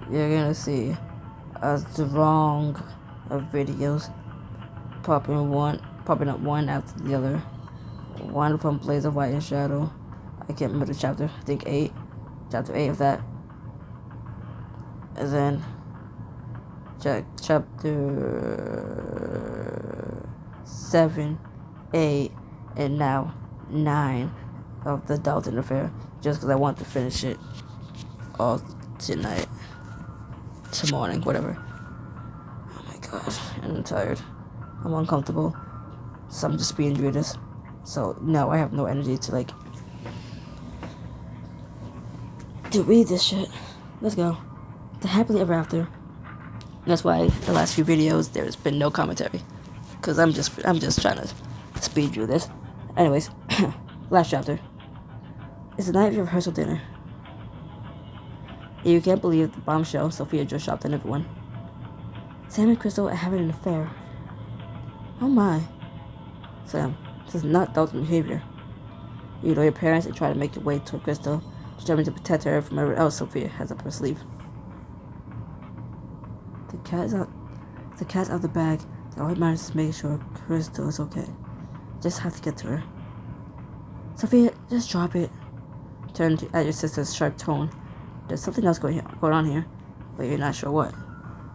You're gonna see a throng of videos popping up one after the other. One from Blaze of Light and Shadow. I can't remember the chapter. I think 8. Chapter 8 of that. And then chapter 7, 8, and now 9 of the Dalton affair. Just because I want to finish it all tonight. Tomorrow, whatever. Oh my gosh, I'm tired. I'm uncomfortable. So I'm just being through this. So no, I have no energy to read this shit. Let's go. The happily ever after. That's why the last few videos there's been no commentary, cause I'm just trying to speed through this. Anyways, last chapter. It's the night of your rehearsal dinner. You can't believe the bombshell Sophia just dropped on everyone. Sam and Crystal are having an affair. Oh my. Sam, this is not Dalton behavior. You know your parents and try to make your way toward Crystal, determined to protect her from whatever else Sophia has up her sleeve. The cat's out of the bag. The only matters is making sure Crystal is okay. Just have to get to her. Sophia, just drop it. Turn at your sister's sharp tone. There's something else going on here, but you're not sure what.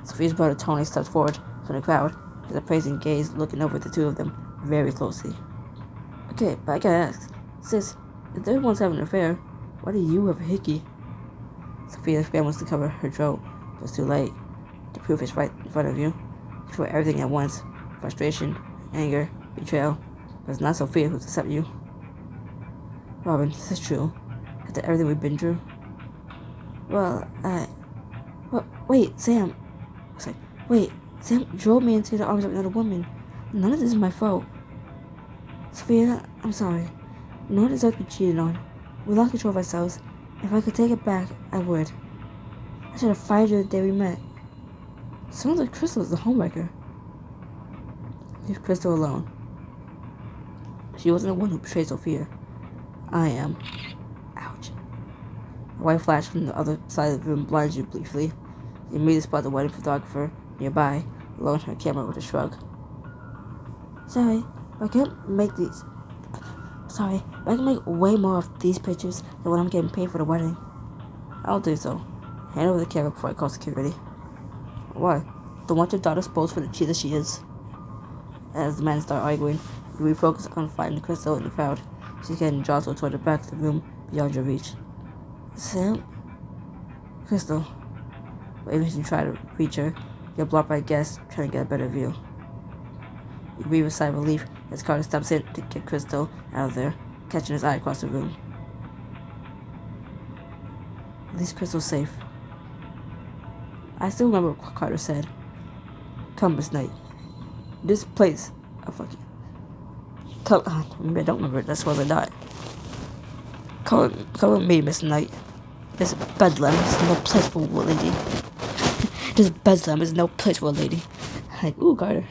Sophia's brother Tony steps forward from the crowd, his appraising gaze looking over the two of them very closely. Okay, but I gotta ask, sis, if they're one's having an affair, why do you have a hickey? Sophia scrambles to cover her throat, but it's too late. The proof is right in front of you. You feel everything at once. Frustration, anger, betrayal. But it's not Sophia who's upset you. Robin, this is true. After everything we've been through. Well, wait, Sam. Sam drove me into the arms of another woman. None of this is my fault. Sophia, I'm sorry. No one deserves to be cheated on. We lost control of ourselves. If I could take it back, I would. I should have fired you the day we met. Sounds like Crystal is the homewrecker. Leave Crystal alone. She wasn't the one who betrayed Sophia. I am. Ouch. A white flash from the other side of the room blinds you briefly. You immediately spot the wedding photographer nearby, lowering her camera with a shrug. Sorry, but I can make way more of these pictures than what I'm getting paid for the wedding. I'll do so. Hand over the camera before I call security. Why? Don't want your daughter exposed for the cheater she is. As the men start arguing, you refocus on finding Crystal in the crowd. She's getting jostled toward the back of the room beyond your reach. Sam? Crystal. But even as you try to reach her, you're blocked by guests trying to get a better view. You breathe a sigh of relief as Carter steps in to get Crystal out of there, catching his eye across the room. At least Crystal's safe. I still remember what Carter said. Come, Miss Knight. This place... maybe I don't remember it. That's why I died. Come with me, Miss Knight. This bedlam is no place for a lady. This bedlam is no place for a lady. Like, ooh, Carter.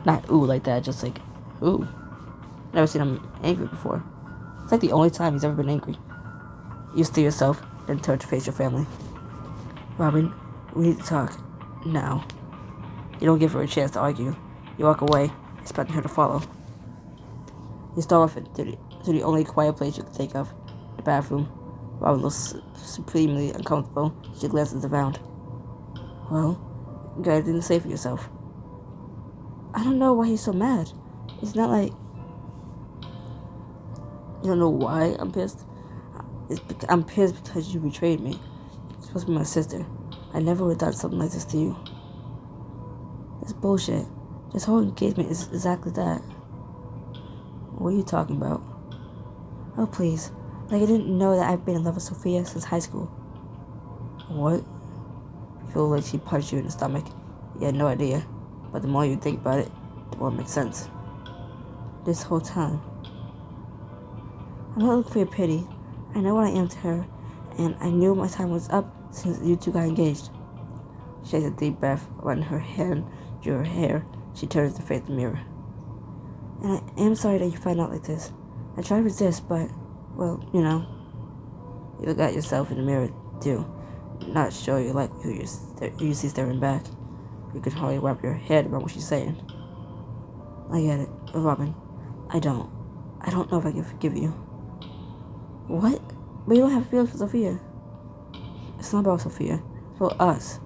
Not ooh like that, just like, ooh. Never seen him angry before. It's like the only time he's ever been angry. You steer yourself, then turn to face your family. Robin, we need to talk. Now. You don't give her a chance to argue. You walk away, expecting her to follow. You start off to the only quiet place you can think of, the bathroom. Robin looks supremely uncomfortable. She glances around. Well, you got anything to say for yourself? I don't know why he's so mad. It's not like... You don't know why I'm pissed? I'm pissed because you betrayed me. You're supposed to be my sister. I never would have done something like this to you. That's bullshit. This whole engagement is exactly that. What are you talking about? Oh, please. Like I didn't know that I've been in love with Sophia since high school. What? You feel like she punched you in the stomach. You had no idea. But the more you think about it, the more it makes sense. This whole time. I'm not looking for your pity. I know what I am to her, and I knew my time was up since you two got engaged. She takes a deep breath, running her hand through her hair, She turns to face the mirror. And I am sorry that you find out like this. I try to resist, but, well, you know. You look at yourself in the mirror, too. Not sure you like who you see staring back. You can hardly wrap your head around what she's saying. I get it, Robin. I don't know if I can forgive you. What? But you don't have feelings for Sophia. It's not about Sophia. It's about us.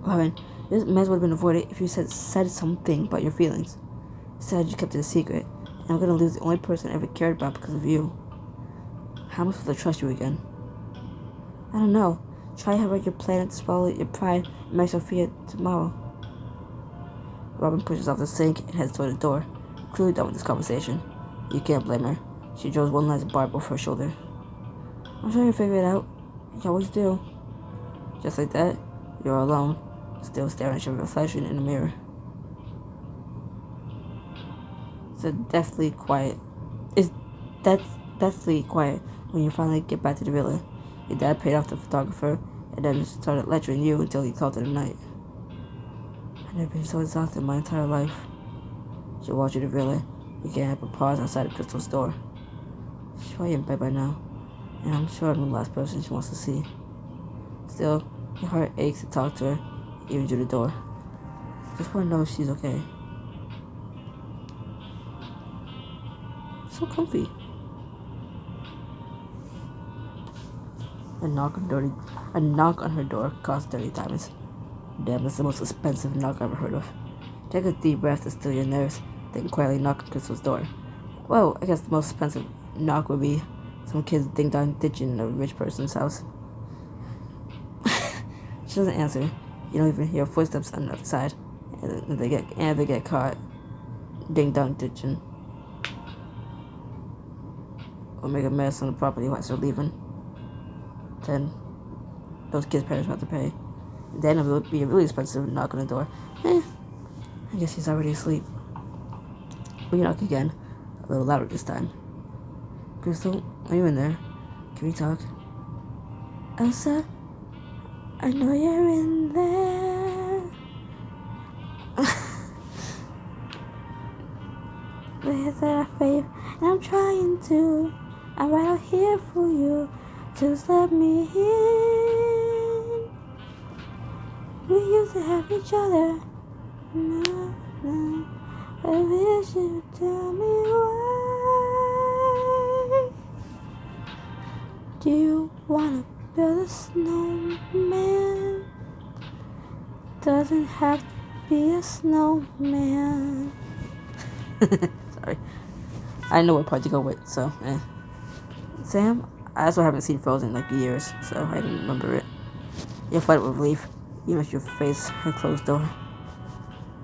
Robin, this mess would have been avoided if you said something about your feelings. Instead, you kept it a secret, and I'm gonna lose the only person I ever cared about because of you. How am I supposed to trust you again? I don't know. Try however your plan to swallow your pride and marry Sophia tomorrow. Robin pushes off the sink and heads toward the door, clearly done with this conversation. You can't blame her. She draws one last barb over her shoulder. I'm sure you'll figure it out. You always do. Just like that, you're alone, still staring at your reflection in the mirror. It's deathly quiet when you finally get back to the villa. Your dad paid off the photographer and then started lecturing you until he called it a night. I've never been so exhausted in my entire life. She walked you to the villa. You can't help but pause outside of Crystal's door. She's probably in bed by now, and I'm sure I'm the last person she wants to see. Still, your heart aches to talk to her, even through the door. Just want to know if she's okay. So comfy. A knock on her door costs 30 diamonds. Damn, that's the most expensive knock I've ever heard of. Take a deep breath to still your nerves, then quietly knock on Crystal's door. Well, I guess the most expensive knock would be some kids ding-dong ditching a rich person's house. She doesn't answer. You don't even hear footsteps on the other side, and they get caught ding-dong ditching or make a mess on the property while they're leaving. Then those kids' parents have to pay. Then it would be a really expensive knock on the door. I guess he's already asleep. We knock again, a little louder this time. Crystal, are you in there? Can we talk? Elsa, I know you're in there. With that faith, and I'm trying to. I'm right out here for you. Just let me in. We used to have each other. No, no. I wish you would tell me why. Do you wanna build a snowman? Doesn't have to be a snowman. Sorry. I know what part to go with, so Sam, I also haven't seen Frozen in like years, so I didn't remember it. You'll fight with relief, even if you face her closed door.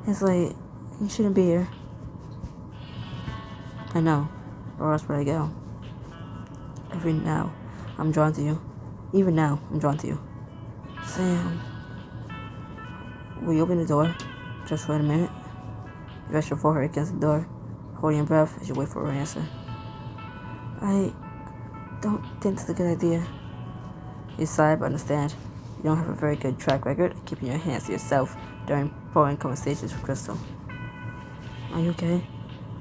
It's like, you shouldn't be here. I know, or else would I go? Even now, I'm drawn to you. Even now, I'm drawn to you. Sam, will you open the door? Just for a minute. You rest your forehead against the door, holding your breath as you wait for her answer. I don't think that's a good idea. You sigh, but understand. You don't have a very good track record of keeping your hands to yourself during boring conversations with Crystal. Are you okay?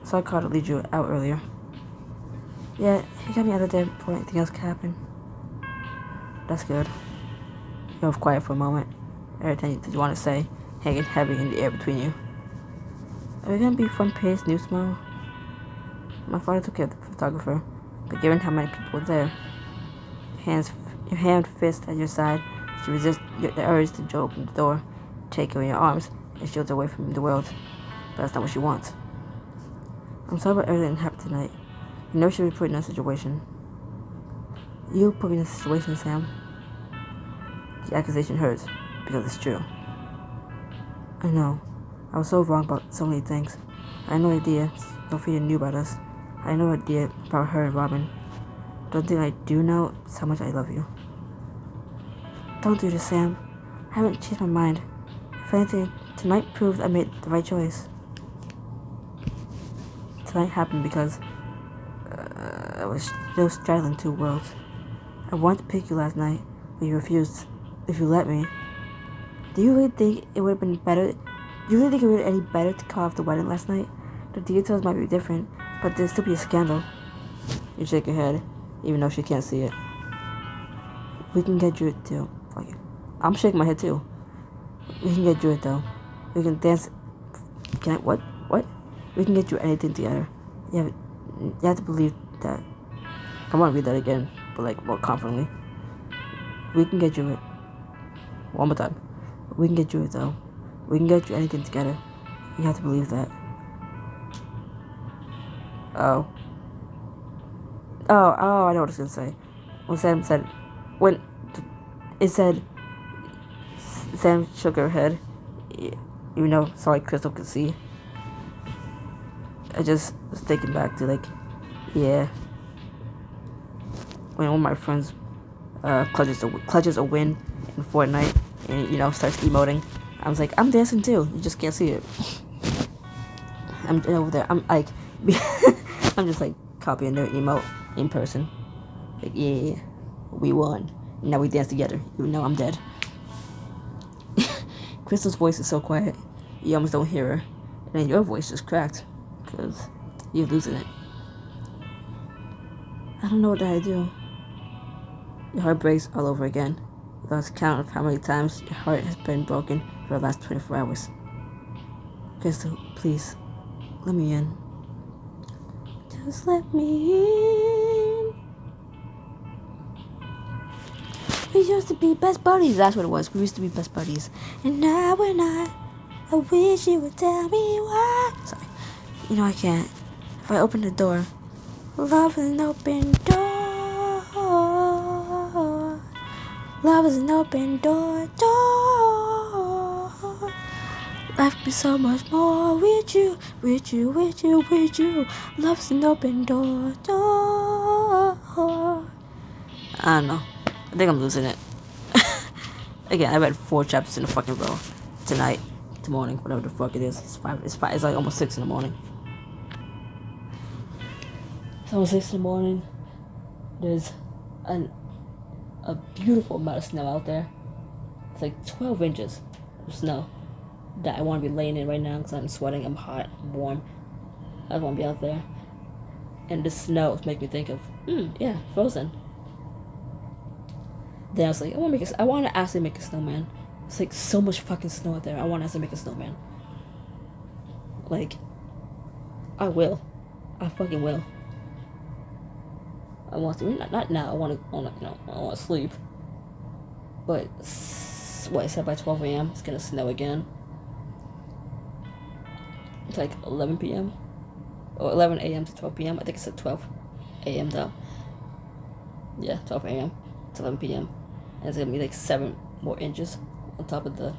I saw Carter lead you out earlier. Yeah, he got me out of there before anything else could happen. That's good. You're quiet for a moment. Everything that you want to say hanging heavy in the air between you. Are we gonna be front page news tomorrow? My father took care of the photographer, but given how many people were there, your hand fist at your side, you resist the urge to open the door, take her in your arms, and shield her away from the world. But that's not what she wants. I'm sorry about everything that happened tonight. You never should be put in that situation. You put me in this situation, Sam. The accusation hurts, because it's true. I know. I was so wrong about so many things. I had no idea Sophia knew about us. I had no idea about her and Robin. The only thing I do know is how much I love you. Don't do this, Sam. I haven't changed my mind. If anything, tonight proved I made the right choice. Tonight happened because I was still straddling two worlds. I wanted to pick you last night, but you refused. If you let me, Do you really think it would have been better? Do you really think it would have been any better to call off the wedding last night? The details might be different, but there'd still be a scandal. You shake your head, even though she can't see it. We can get Druid too. Fuck it. I'm shaking my head too. We can get Druid though. We can dance. Can I? What? What? We can get you anything together. You have to believe that. I want to read that again, but like more confidently. We can get you it. One more time. We can get you it though. We can get you anything together. You have to believe that. Oh, I know what it's gonna say. When Sam shook her head, even though sorry Crystal could see. I just was thinking back to like, yeah, when one of my friends clutches a win in Fortnite and starts emoting. I was like, I'm dancing too. You just can't see it. I'm over there. I'm like, I'm just like copying their emote in person. Like, yeah, we won. Now we dance together, even though I'm dead. Crystal's voice is so quiet, you almost don't hear her. And then your voice just cracked, because you're losing it. I don't know what I do. Your heart breaks all over again. You lost count of how many times your heart has been broken for the last 24 hours. Crystal, please, let me in. Just let me in. We used to be best buddies. That's what it was. We used to be best buddies. And now we're not. I wish you would tell me why. Sorry. I can't. If I open the door, love is an open door. Love is an open door. Life could be so much more with you. Love is an open door. I don't know. I think I'm losing it. Again, I read 4 chapters in a fucking row. Tonight, tomorrow, whatever the fuck it is. It's 5. It's like almost 6 in the morning. It's almost 6 in the morning. There's a beautiful amount of snow out there. It's like 12 inches of snow that I want to be laying in right now because I'm sweating, I'm hot, I'm warm. I just want to be out there. And the snow makes me think of, yeah, Frozen. Then I was like, I want to actually make a snowman. It's like so much fucking snow out there. I want to actually make a snowman. Like, I will. I fucking will. I want to. Not now. I want to sleep. But what I said by 12 a.m. it's gonna snow again. It's like 11 p.m. or 11 a.m. to 12 p.m. I think it said 12 a.m. though. Yeah, 12 a.m. to 11 p.m. And it's gonna be like 7 more inches on top of the.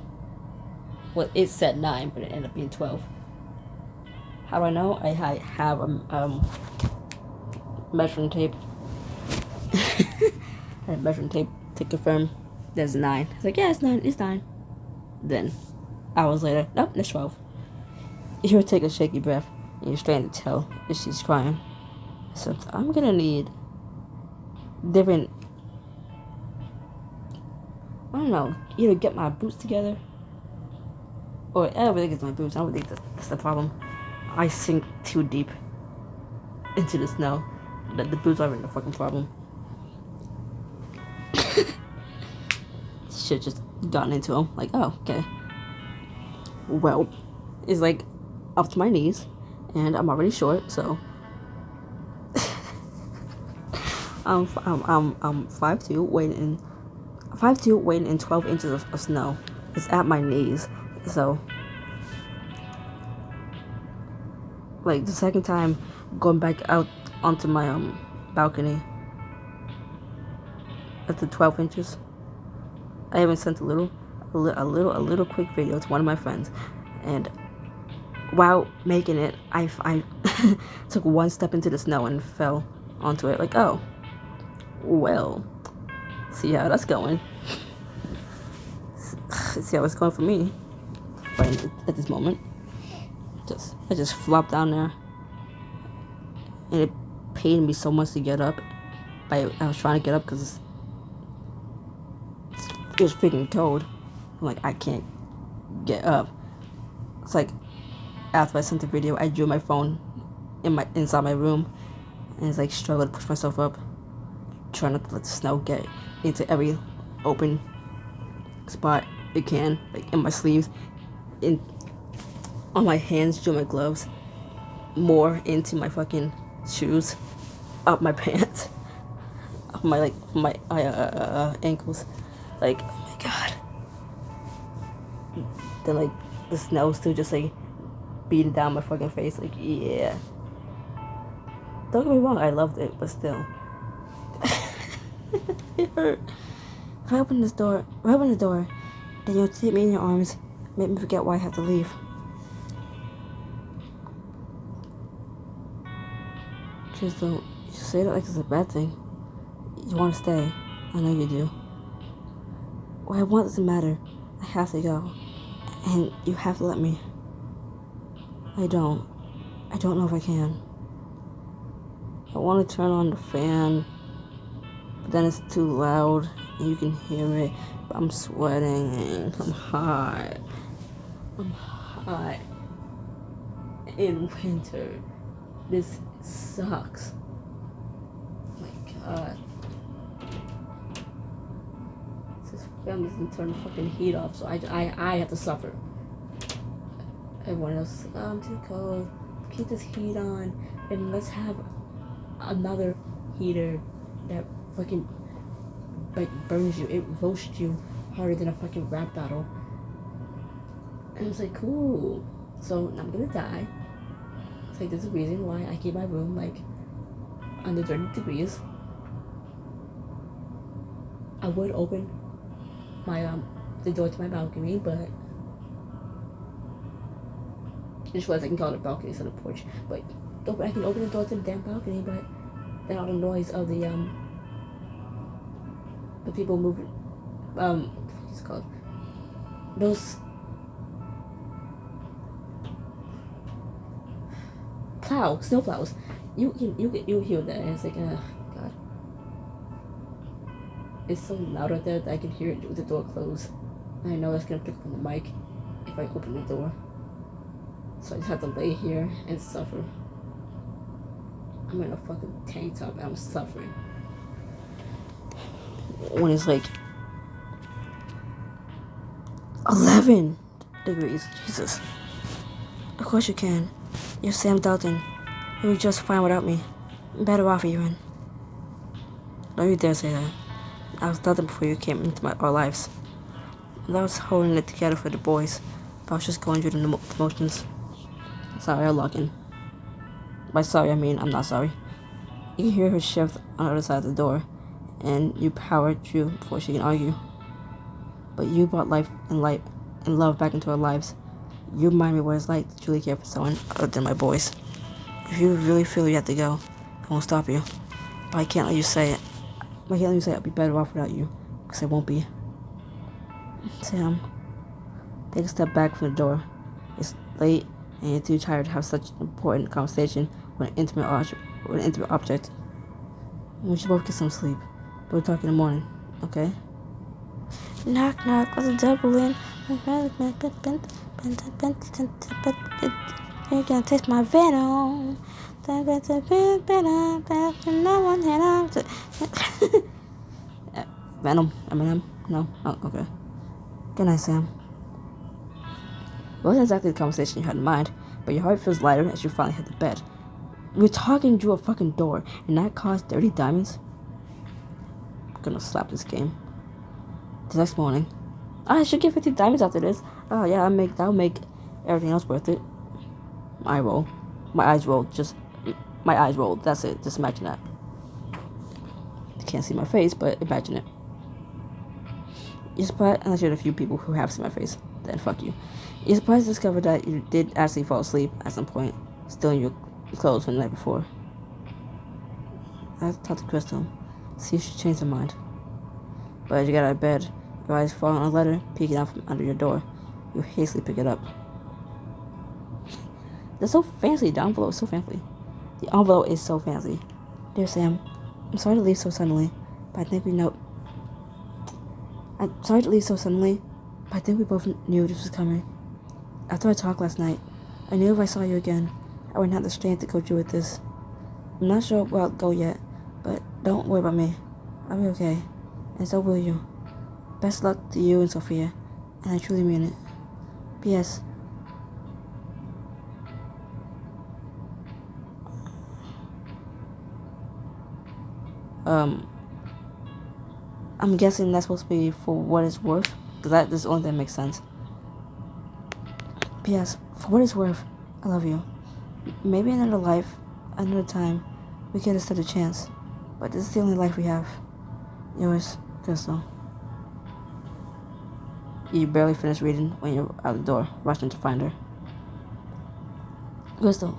Well, it said 9, but it ended up being 12. How do I know? I have measuring tape. I had measuring tape to confirm there's 9. It's like, yeah, it's 9. It's 9. Then, hours later, nope, there's 12. You would take a shaky breath, and you're starting to tell if she's crying. So I'm gonna need different. I don't know, either get my boots together, or I don't really think it's my boots. I don't think that's the problem. I sink too deep into the snow that the boots aren't the fucking problem. Shit just gotten into them. Like, oh, okay. Well, it's like up to my knees, and I'm already short, so I'm 5'2", weighing in 12 inches of snow. It's at my knees, so like the second time going back out onto my balcony at the 12 inches. I even sent a little quick video to one of my friends, and while making it, I took one step into the snow and fell onto it. Like, oh, well, see how that's going. See how it's going for me. Right at this moment, I just flopped down there, and it pained me so much to get up. I was trying to get up because it was freaking cold. I'm like, I can't get up. It's like, after I sent the video, I drew my phone inside my room, and it's like struggling to push myself up, trying not to let the snow get into every open spot it can, like in my sleeves, on my hands, through my gloves, more into my fucking shoes, up my pants, up my ankles, like, oh my god. Then like the snow still just like beating down my fucking face, like, yeah. Don't get me wrong, I loved it, but still. It hurt. If I open the door, then you'll take me in your arms, make me forget why I have to leave. Just don't say that like it's a bad thing. You want to stay. I know you do. What I want doesn't matter. I have to go. And you have to let me. I don't know if I can. I want to turn on the fan, but then it's too loud and you can hear it, but I'm sweating and I'm hot. In winter. This sucks. Oh my god. This family doesn't turn the fucking heat off, so I have to suffer. Everyone else is like, oh, I'm too cold. Keep this heat on, and let's have another heater that fucking like burns you. It roasts you harder than a fucking rap battle. And it's like, cool. So I'm gonna die. It's like, there's a reason why I keep my room like under 30 degrees. I would open my the door to my balcony, but just was I can call it a balcony instead of a porch. But I can open the door to the damn balcony, but then all the noise of the people moving, what's it called? Those snow plows. You hear that, and it's like, god. It's so loud out there that I can hear it with the door closed. And I know that's gonna pick up on the mic if I open the door. So I just have to lay here and suffer. I'm in a fucking tank top and I'm suffering. When it's like 11 degrees. Jesus. Of course you can. You're Sam Dalton. You were just fine without me. I'm better off even. Don't you dare say that. I was Dalton before you came into our lives. I was holding it together for the boys, but I was just going through the motions. Sorry, I'll log in. By sorry, I mean I'm not sorry. You can hear her shift on the other side of the door, and you powered through before she can argue. But you brought life and light and love back into our lives. You remind me what it's like to truly care for someone other than my boys. If you really feel you have to go, I won't stop you. But I can't let you say it. I can't let you say I'll be better off without you, because I won't be. Sam, take a step back from the door. It's late, and you're too tired to have such an important conversation with an intimate object. We should both get some sleep. But we'll talk in the morning, okay? Knock, knock, let the devil in. You're gonna taste my venom. No one had Venom, Eminem? No? Oh, okay. Good night, Sam. It wasn't exactly the conversation you had in mind, but your heart feels lighter as you finally hit the bed. We're talking through a fucking door, and that cost 30 diamonds? I'm gonna slap this game. The next morning, I should get 50 diamonds after this. Oh yeah, that'll make everything else worth it. My eyes rolled, that's it, just imagine that. You can't see my face, but imagine it. You're surprised, unless you're the few people who have seen my face, then fuck you. You're surprised to discover that you did actually fall asleep at some point, still in your clothes from the night before. I have to talk to Crystal, see if she changed her mind. But as you get out of bed, your eyes fall on a letter peeking out from under your door. You hastily pick it up. They're so fancy, the envelope is so fancy. The envelope is so fancy. Dear Sam, I'm sorry to leave so suddenly, but I think we know... I'm sorry to leave so suddenly, But I think we both knew this was coming. After our talk last night, I knew if I saw you again, I wouldn't have the strength to go through with this. I'm not sure where I'll go yet, but don't worry about me. I'll be okay, and so will you. Best luck to you and Sophia, and I truly mean it. P.S. I'm guessing that's supposed to be for what it's worth, because that is the only thing that makes sense. P.S. For what it's worth, I love you. Maybe another life, another time, we could have stood a chance, but this is the only life we have. Yours, Crystal. You barely finished reading when you're out the door, rushing to find her. Crystal.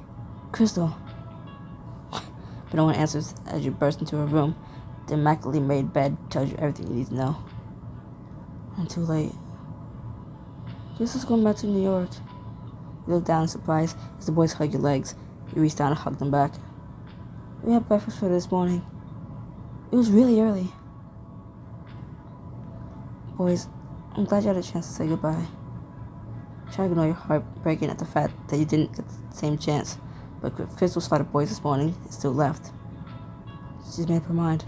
But no one answers as you burst into her room. The immaculately made bed tells you everything you need to know. And too late. Crystal's going back to New York. You look down in surprise as the boys hug your legs. You reach down and hug them back. We had breakfast for this morning. It was really early. Boys, I'm glad you had a chance to say goodbye. Try to ignore your heart breaking at the fact that you didn't get the same chance, but Crystal saw the boys this morning and still left. She's made up her mind,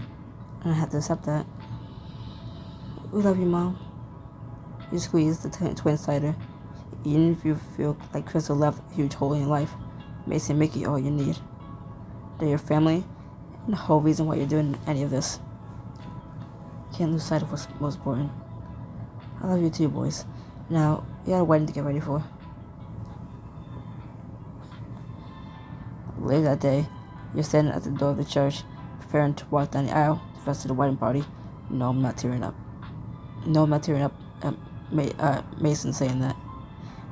and I had to accept that. We love you, Mom. You squeeze the twin side her. Even if you feel like Crystal left a huge hole in your life, Macy and Mickey all you need. They're your family, and the whole reason why you're doing any of this. Can't lose sight of what's most important. I love you too, boys. Now, you got a wedding to get ready for. Later that day, you're standing at the door of the church, preparing to walk down the aisle to the rest of the wedding party. No, I'm not tearing up. Mason saying that.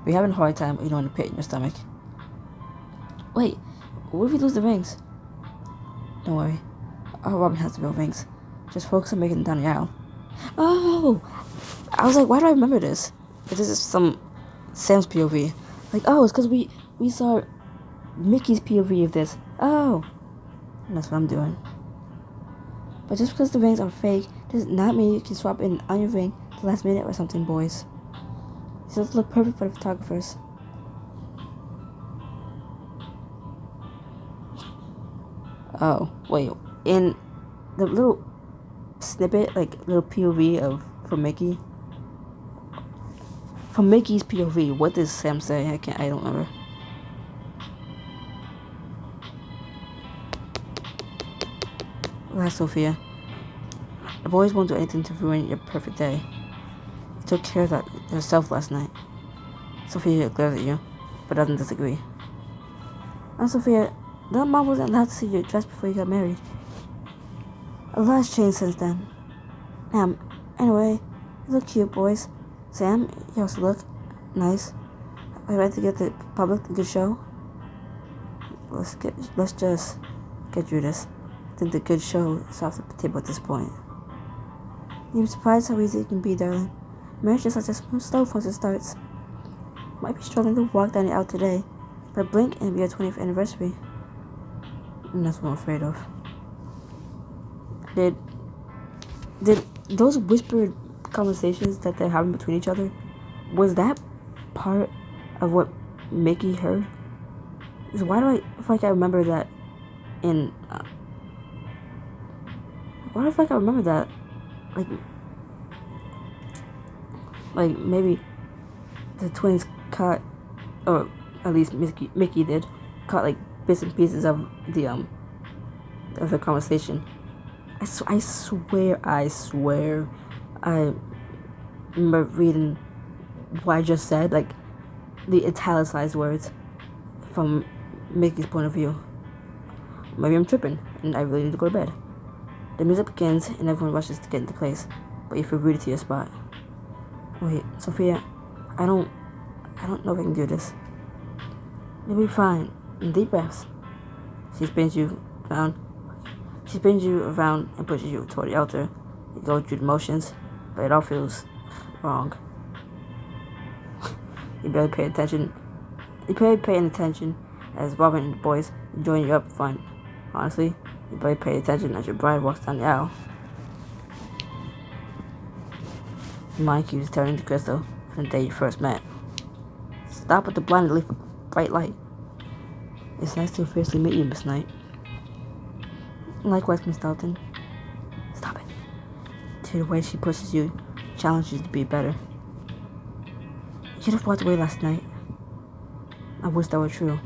But you're having a hard time ignoring the pit in your stomach. Wait, what if we lose the rings? Don't worry. Our Robin has the real rings. Just focus on making it down the aisle. Oh! I was like, why do I remember this? If this is some Sam's POV. Like, oh, it's because we saw Mickey's POV of this. Oh! And that's what I'm doing. But just because the rings are fake does not mean you can swap in on your ring the last minute or something, boys. These doesn't look perfect for the photographers. Oh, wait. In the little snippet, like little POV from Mickey. From Mickey's POV, what does Sam say? I don't remember. Relax, Sophia. The boys won't do anything to ruin your perfect day. You took care of that yourself last night. Sophia glares at you, but doesn't disagree. And Sophia, that Mom wasn't allowed to see you dressed before you got married. A lot has changed since then. Anyway, you look cute, boys. Sam, you also look nice. Are you ready to get the public a good show? Let's just get through this. I think the good show is off the table at this point. You'd be surprised how easy it can be, darling. Marriage is such a smooth stove once it starts. Might be struggling to walk down the aisle today, but blink and it'll be our 20th anniversary. And that's what I'm afraid of. Did those whispered conversations that they're having between each other, was that part of what Mickey heard? Because why do I feel like I remember that in why do I feel like I remember that like maybe the twins caught, or at least Mickey did, caught like bits and pieces of the conversation. I swear I remember reading what I just said, like the italicized words from Mickey's point of view. Maybe I'm tripping and I really need to go to bed. The music begins and everyone rushes to get into place, but you feel rooted to your spot. Wait, Sophia, I don't know if I can do this. You'll be fine. And deep breaths. She spins you around and pushes you toward the altar. You go through the motions, but it all feels wrong. You're barely paying attention as Robin and the boys join you up front. Honestly, you barely pay attention as your bride walks down the aisle. Your mind keeps turning to Crystal, from the day you first met. Stop with the blindly bright light. It's nice to officially meet you, Miss Knight. Likewise, Miss Dalton. Stop it. To the way she pushes you, challenges you to be better. You could have walked away last night. I wish that were true.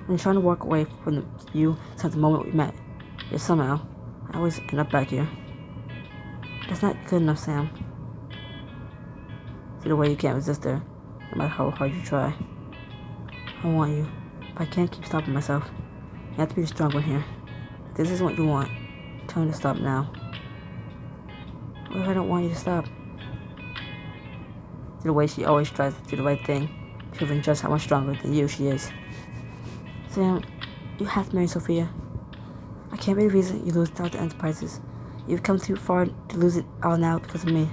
I'm trying to walk away from you since the moment we met. Yet somehow, I always end up back here. That's not good enough, Sam. See the way you can't resist her, no matter how hard you try. I want you, but I can't keep stopping myself. You have to be the strong one here. If this isn't what you want, tell me to stop now. What if I don't want you to stop? See the way she always tries to do the right thing, proving just how much stronger than you she is. Sam, you have to marry Sophia. I can't be the reason you lose Dalton Enterprises. You've come too far to lose it all now because of me.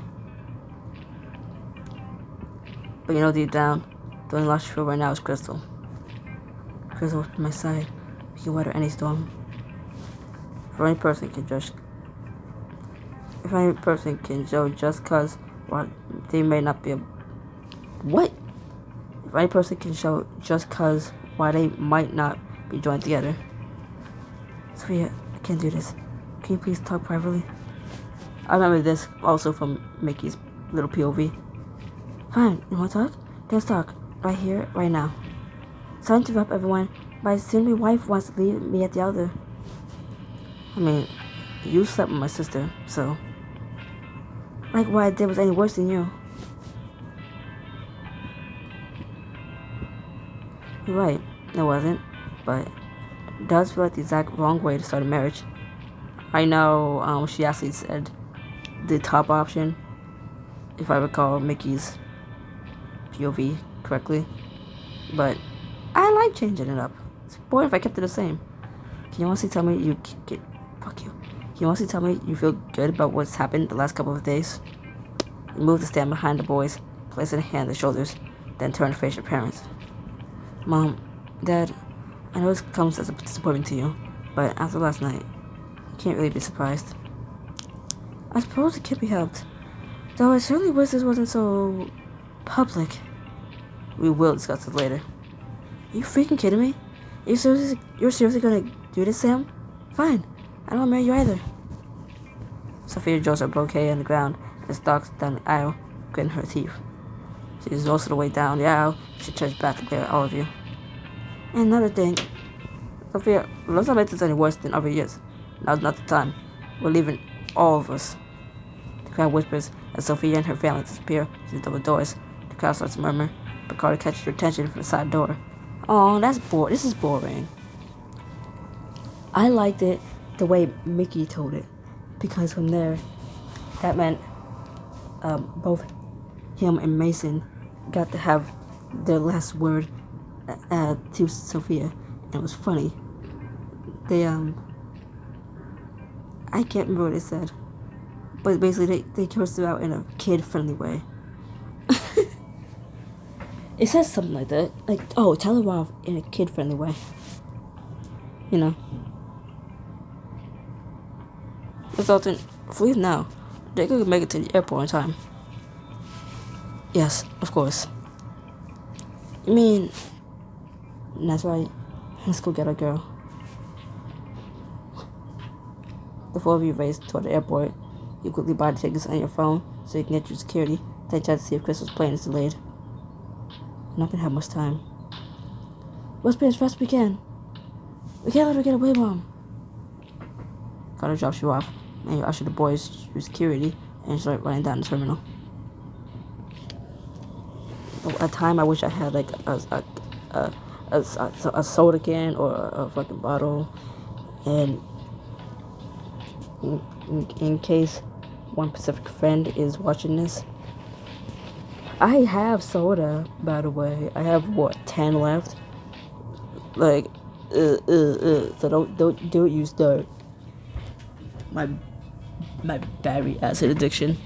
But you know deep down, the only loss you feel right now is Crystal. Crystal was by my side. We can weather any storm. If any person can show just cause while they may not be What? If any person can show just cause why they might not be joined together. Sophia, I can't do this. Can you please talk privately? I remember this also from Mickey's little POV. Fine, you wanna talk? Let's talk. Right here, right now. Sorry to interrupt everyone, but I assume my wife wants to leave me at the altar. I mean, you slept with my sister, so... Like what I did was any worse than you. You're right, it wasn't, but it does feel like the exact wrong way to start a marriage. I know she actually said the top option, if I recall Mickey's POV correctly, but I like changing it up. It's boring if I kept it the same. Can you honestly tell me fuck you. Can you honestly tell me you feel good about what's happened the last couple of days? You move to stand behind the boys, place a hand on their shoulders, then turn to face your parents. Mom, Dad, I know this comes as a disappointment to you, but after last night, you can't really be surprised. I suppose it can't be helped, though I certainly wish this wasn't so public. We will discuss this later. Are you freaking kidding me? You're seriously gonna do this, Sam? Fine. I don't want to marry you either. Sophia draws her bouquet on the ground and stalks down the aisle, gritting her teeth. She's most of the way down the aisle. She turns back to glare at all of you. And another thing, Sophia, let's not make this any worse than other years. Now's not the time. We're leaving, all of us. The crowd whispers as Sophia and her family disappear through the double doors. The crowd starts to murmur, but Carter catches her attention from the side door. Oh, that's boring. This is boring. I liked it the way Mickey told it, because from there, that meant both him and Mason got to have their last word to Sophia, and it was funny. They I can't remember what they said, but basically they cursed her out in a kid-friendly way. It says something like that, like, oh, tell her off in a kid-friendly way. You know. Miss Dalton, if we leave now, they could make it to the airport on time. Yes, of course. You mean... That's right. Let's go get our girl. The four of you race toward the airport. You quickly buy the tickets on your phone so you can get through security. Then try to see if Crystal's plane is delayed. We're not gonna have much time. Let's be as fast as we can. We can't let her get away, Mom. Carter drops you off, and you usher the boys through security and start running down the terminal. At a time, I wish I had like a soda can or a fucking bottle, and in case one Pacific friend is watching this, I have soda, by the way. I have 10 left. Like, so don't you start my battery acid addiction.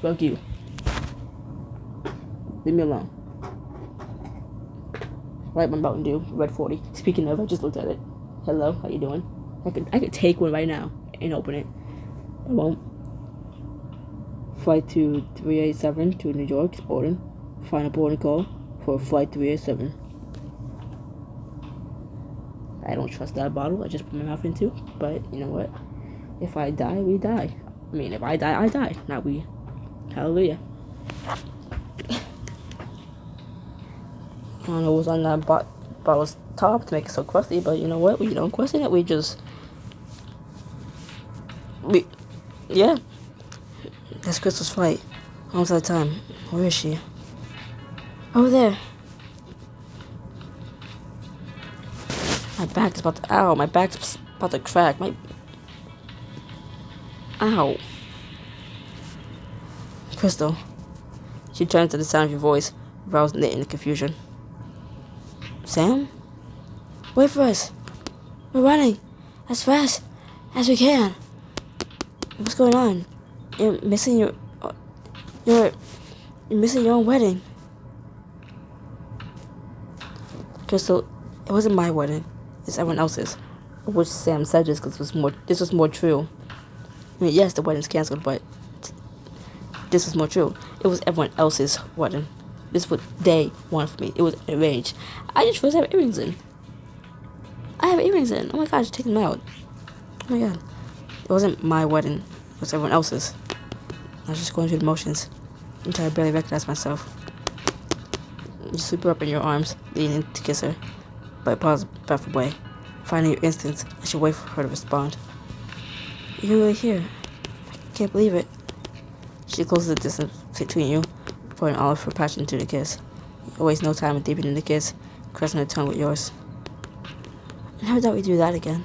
Fuck you. Leave me alone. Right, my Mountain Dew, Red 40. Speaking of, I just looked at it. Hello, how you doing? I could take one right now and open it. I won't. Flight to 387 to New York is boarding. Final boarding call for Flight 387. I don't trust that bottle I just put my mouth into, but you know what? If I die, we die. I mean, if I die, I die. Not we. Hallelujah. I don't know what's on that bottle's top to make it so crusty, but you know what? We don't question it. Yeah. That's Crystal's flight. Almost out of time. Where is she? Over there. My back is about to, ow, my back's about to crack. Ow. Crystal. She turned to the sound of your voice, rousing it in confusion. Sam? Wait for us. We're running as fast as we can. What's going on? You're missing your own wedding. Crystal, it wasn't my wedding. It's everyone else's. I wish Sam said this because this was more true. I mean, yes, the wedding's canceled, but this was more true. It was everyone else's wedding. This is what they wanted for me. It was arranged. I just realized I have earrings in. Oh my gosh, take them out. Oh my god. It wasn't my wedding. It was everyone else's. I was just going through the motions until I barely recognized myself. You sweep her up in your arms, leaning to kiss her, but pause breath away, finding your instincts as you wait for her to respond. You're really here. I can't believe it. She closes the distance between you, pouring all of her passion into the kiss. You waste no time in deepening the kiss, caressing her tongue with yours. I never thought we'd do that again.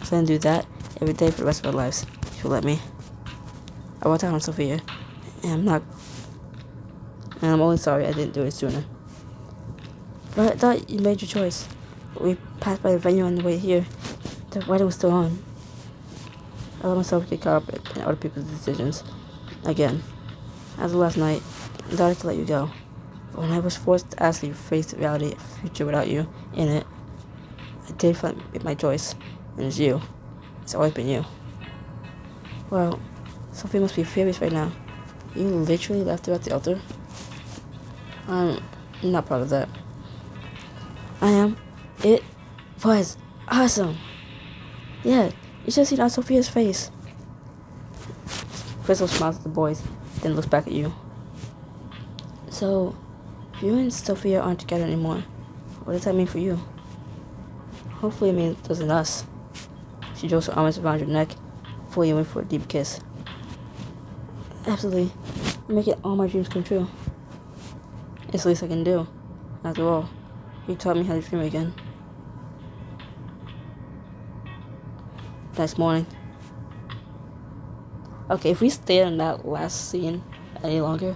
I plan to do that every day for the rest of our lives, if you'll let me. I walked out on Sophia, and I'm only sorry I didn't do it sooner. But I thought you made your choice. We passed by the venue on the way here. The wedding was still on. I let myself get caught up in other people's decisions. Again. As of last night, I thought I could let you go. But when I was forced to actually face the reality of a future without you in it, I did find my choice. And it's you. It's always been you. Well, Sophie must be furious right now. You literally left her at the altar? I'm not proud of that. I am. It was awesome. Yeah, you should have seen on Sophia's face. Crystal smiles at the boys, then looks back at you. So, if you and Sophia aren't together anymore, what does that mean for you? Hopefully it means it doesn't us. She draws her arms around your neck, pulling you in for a deep kiss. Absolutely. You're making all my dreams come true. It's the least I can do. After all, you taught me how to dream again. Next morning. Okay, if we stayed on that last scene any longer,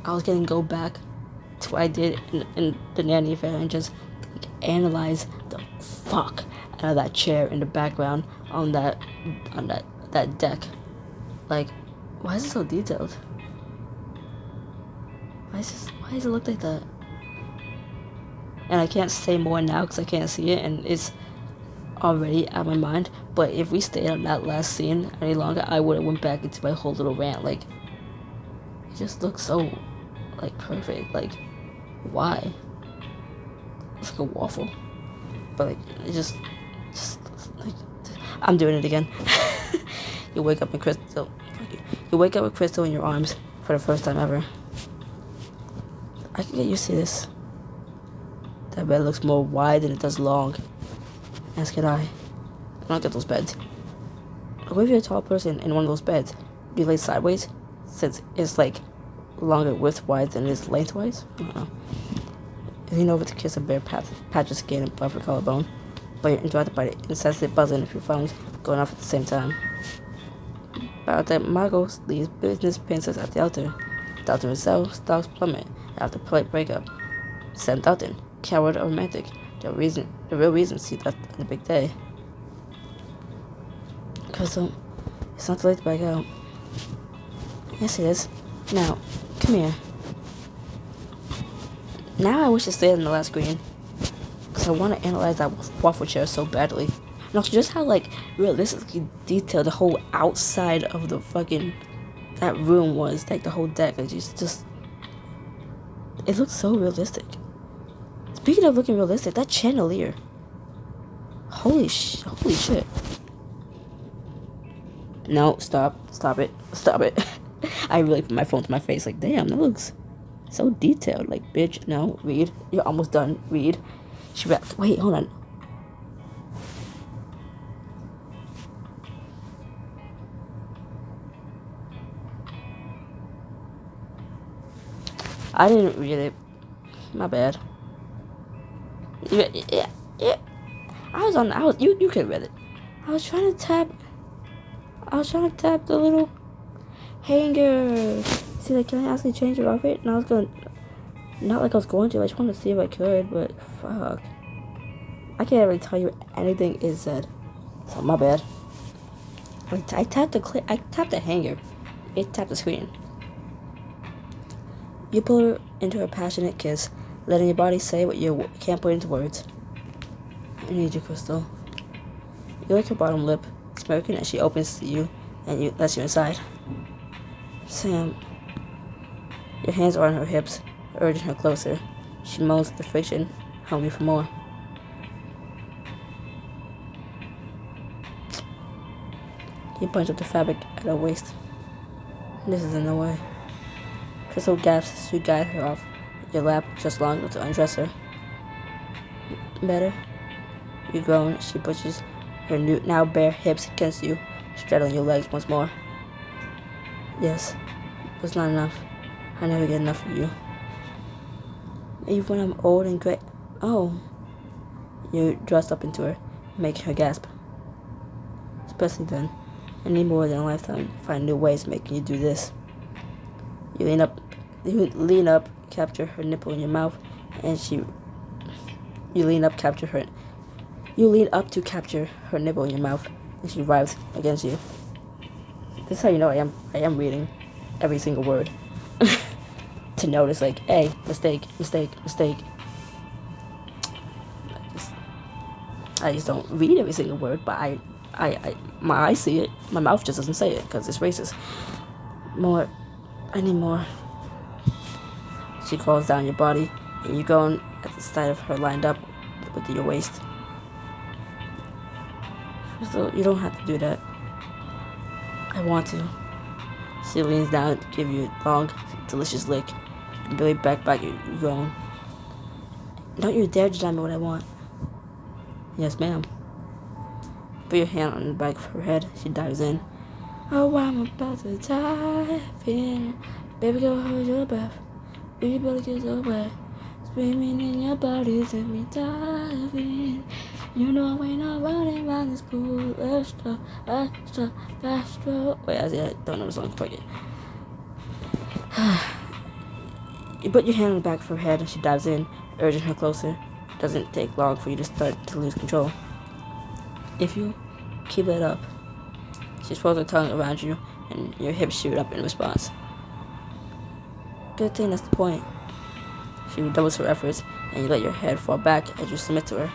I was gonna go back to what I did in the nanny affair and just analyze the fuck out of that chair in the background on that deck. Like, why is it so detailed? Why does it look like that? And I can't say more now because I can't see it and it's already out of my mind. But if we stayed on that last scene any longer, I would have went back into my whole little rant. Like, it just looks so, like, perfect. Like, why? It's like a waffle. But, like, it just like, I'm doing it again. You wake up with Crystal. You wake up with Crystal in your arms for the first time ever. I can get used to this. That bed looks more wide than it does long. As can I. I don't get those beds. What if you're a tall person in one of those beds? Do you lay sideways? Since it's like longer width-wise than it is lengthwise? I don't know. You lean over to kiss a bare patch of skin above her collarbone, but you're interrupted by the incessant buzzing of your phones going off at the same time. About that, Margot leaves business princess at the altar. Dalton himself stocks plummet after polite breakup. Sam Dalton, coward or romantic, the real reason she left on the big day. Crystal, it's not too late to back out. Yes, it is. Now, come here. Now I wish I stayed on the last screen, because I want to analyze that waffle chair so badly. And also just how, like, realistically detailed the whole outside of the fucking that room was, like the whole deck. Like just it looks so realistic. Speaking of looking realistic, that chandelier. Holy shit. No, stop it. I really put my phone to my face like, damn, that looks so detailed. Like, bitch, no, read. You're almost done. Read. Wait, hold on. I didn't read it. My bad. Yeah. You could have read it. I was trying to tap the little hanger. See, like, can I actually change your outfit? And I was going, not like I was going to, I just wanted to see if I could, but fuck. I can't really tell you anything is said. So, my bad. I tapped the hanger. It tapped the screen. You pull her into a passionate kiss, letting your body say what you can't put into words. I need you, Crystal. You lick her bottom lip, smirking as she opens to you and lets you inside. Sam. Your hands are on her hips, urging her closer. She moans at the friction, hungry for more. You punch up the fabric at her waist. This is in the way. Crystal gasps as you guide her off your lap just long enough to undress her. Better? You groan. She pushes her now bare hips against you, straddling your legs once more. Yes, but it's not enough. I never get enough of you. Even when I'm old and gray. Oh. You thrust up into her, making her gasp. Especially then. I need more than a lifetime to find new ways of making you do this. You lean up, capture her nipple in your mouth, and you lean up to capture her nipple in your mouth, and she writhes against you. This is how you know I am reading every single word. To notice, like, hey, mistake. I just don't read every single word, but my eyes see it. My mouth just doesn't say it because it's racist. More. I need more. She crawls down your body, and you go at the sight of her lined up with your waist. So you don't have to do that. I want to. She leans down to give you a long, delicious lick, and Billy back you groan. Don't you dare deny me what I want. Yes, ma'am. Put your hand on the back of her head. She dives in. Oh, I'm about to dive in. Baby, go hold your breath. We both get so wet. Screaming in your body, take me diving. You know ain't no running around this pool. Extra. Wait, I don't know the song quite yet. You put your hand on the back of her head and she dives in, urging her closer. It doesn't take long for you to start to lose control. If you keep it up, she swirls her tongue around you and your hips shoot up in response. Good thing that's the point. She redoubles her efforts and you let your head fall back as you submit to her.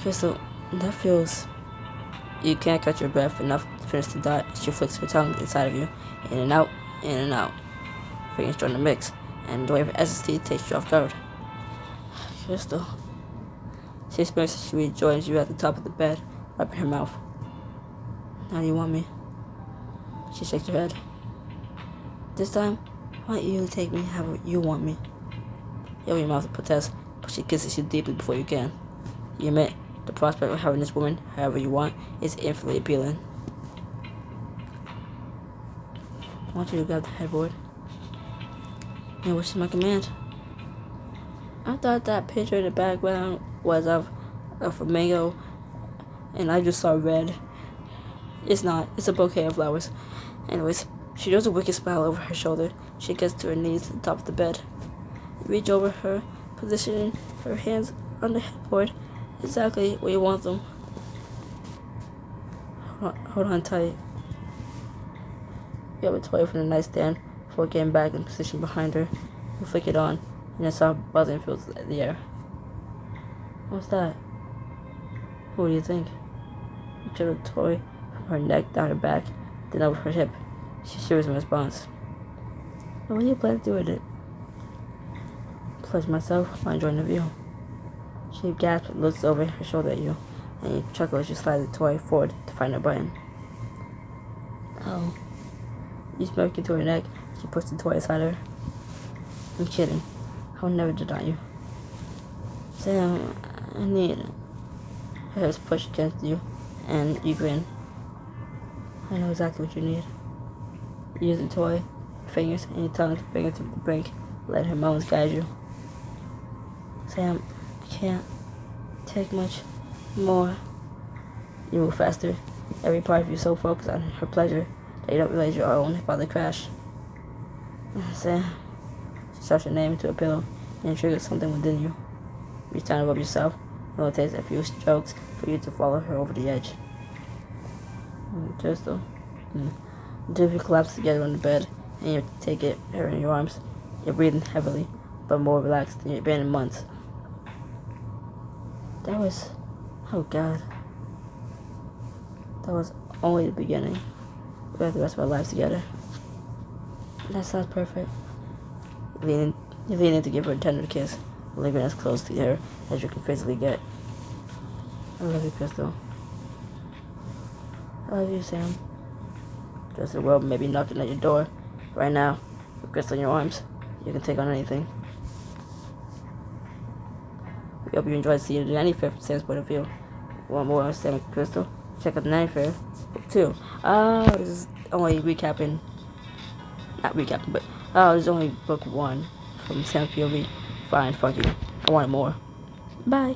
Crystal, that feels... You can't catch your breath enough to finish the dot. She flicks her tongue inside of you, in and out, fingers join the mix, and the wave of ecstasy takes you off guard. Crystal. She smirks as she rejoins you at the top of the bed, wiping her mouth. How do you want me? She shakes her head. This time, I want you to take me however you want me. You open your mouth to protest, but she kisses you deeply before you can. You admit the prospect of having this woman however you want is infinitely appealing. I want you to grab the headboard. And which is my command. I thought that picture in the background was of a flamingo, and I just saw red. It's not. It's a bouquet of flowers. Anyways, she does a wicked smile over her shoulder. She gets to her knees at the top of the bed. You reach over her, positioning her hands on the headboard exactly where you want them. Hold on tight. You have a toy from the nightstand before getting back in position behind her. You flick it on, and a soft buzzing fills the air. What's that? What do you think? You turn the toy from her neck down her back, then over her hip. She shivers in response. What do you plan to do with it? Pleasure myself while enjoying the view. She gasps and looks over her shoulder at you, and you chuckle as you slide the toy forward to find her button. Oh. You smirk into her neck. She puts the toy aside her. I'm kidding. I would never deny you. Sam, I need it. Her hips push against you, and you grin. I know exactly what you need. You use the toy, fingers, and your tongue to bring it to the brink. Let her moans guide you. Sam, I can't take much more. You move faster. Every part of you so focused on her pleasure that you don't realize you're own by the crash. Sam, she shoves your name into a pillow and triggers something within you. You stand above yourself, and it will take a few strokes for you to follow her over the edge. Crystal. The two of you collapse together on the bed, and you take her in your arms. You're breathing heavily, but more relaxed than you've been in months. That was... oh God. That was only the beginning. We have the rest of our lives together. That sounds perfect. You lean in to give her a tender kiss, leaving as close to her as you can physically get. I love you, Crystal. I love you, Sam. The rest of the world may be knocking at your door. Right now, with Crystal in your arms, you can take on anything. We hope you enjoyed seeing the 95th from Sam's point of view. Want more on Sam and Crystal? Check out the 95th book 2. This is only recapping. Not recapping, but this is only book 1 from Sam's POV. Fine, fuck you. I wanted more. Bye.